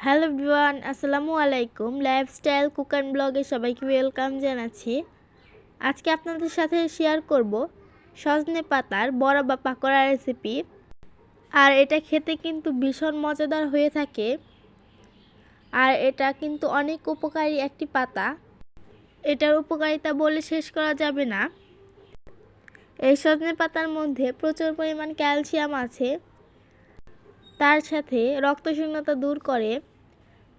Hello everyone, আসসালামু আলাইকুম। Lifestyle cook and ব্লগে সবাইকে ওয়েলকাম জানাচ্ছি। আজকে আপনাদের সাথে শেয়ার করব সজনে পাতার বড়া বা পাকোড়া রেসিপি। আর এটা খেতে কিন্তু ভীষণ মজাদার হয়ে থাকে। আর এটা কিন্তু অনেক উপকারী একটি পাতা। এটার উপকারিতা বলে শেষ করা যাবে না। এই সজনে পাতার মধ্যে প্রচুর পরিমাণ ক্যালসিয়াম আছে। তার সাথে রক্তশূন্যতা দূর করে।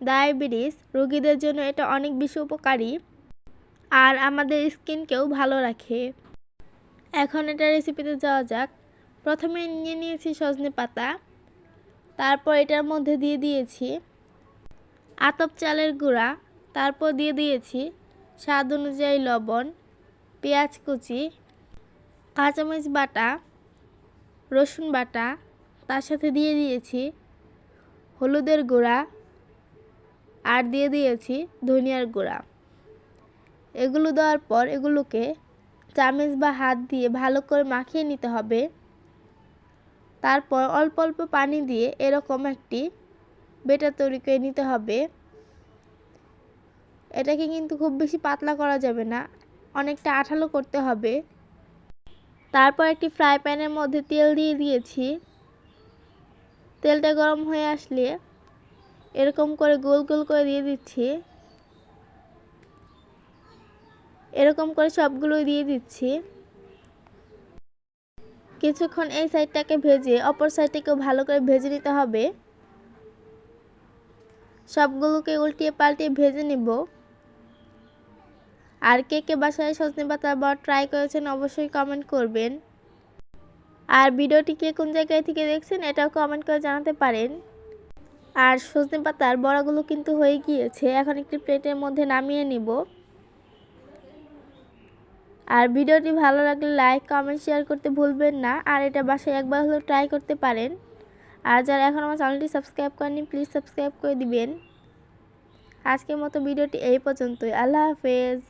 ডায়াবেটিস রোগীদের জন্য এটা অনেক বেশি উপকারী আর আমাদের স্কিনকেও ভালো রাখে। এখন এটা রেসিপিতে যাওয়া যাক। প্রথমে নিয়ে নিয়েছি সজনে পাতা, তারপর এটার মধ্যে দিয়ে দিয়েছি আতপ চালের গুঁড়া, তারপর দিয়ে দিয়েছি স্বাদ অনুযায়ী লবণ, পেঁয়াজ কুচি, কাঁচামরিচ বাটা, রসুন বাটা, তার সাথে দিয়ে দিয়েছি হলুদের গুঁড়া আর দিয়ে দিয়েছি ধনিয়ার গুঁড়া। এগুলো দেওয়ার পর এগুলোকে চামচ বা হাত দিয়ে ভালো করে মাখিয়ে নিতে হবে। তারপর অল্প অল্প পানি দিয়ে এরকম একটি বেটার তৈরি করে নিতে হবে। এটাকে কিন্তু খুব বেশি পাতলা করা যাবে না, অনেকটা আঠালো করতে হবে। তারপর একটি ফ্রাই প্যানের মধ্যে তেল দিয়ে দিয়েছি। তেলটা গরম হয়ে আসলে এরকম করে গোল গোল করে দিয়ে দিচ্ছি। এরকম করে সবগুলোই দিয়ে দিচ্ছি। কিছুক্ষণ এই সাইডটাকে ভেজে অপর সাইডটাকেও ভালো করে ভেজে নিতে হবে। সবগুলোকে উল্টিয়ে পাল্টিয়ে ভেজে নিব। আর কে কে বাসায় সজনে পাতার বড়া ট্রাই করেছেন অবশ্যই কমেন্ট করবেন। আর ভিডিওটি কে কোন জায়গায় থেকে দেখছেন এটাও কমেন্ট করে জানাতে পারেন। আর সজনে পাতার বড়াগুলো কিন্তু হয়ে গিয়েছে, এখন একটি প্লেটের মধ্যে নামিয়ে নিব। আর ভিডিওটি ভালো লাগলে লাইক কমেন্ট শেয়ার করতে ভুলবেন না। আর এটা বাসায় একবার হলেও ট্রাই করতে পারেন। আর যারা এখন আমার চ্যানেলটি সাবস্ক্রাইব করেনি প্লিজ সাবস্ক্রাইব করে দিবেন। আজকের মতো ভিডিওটি এই পর্যন্তই। আল্লাহ হাফেজ।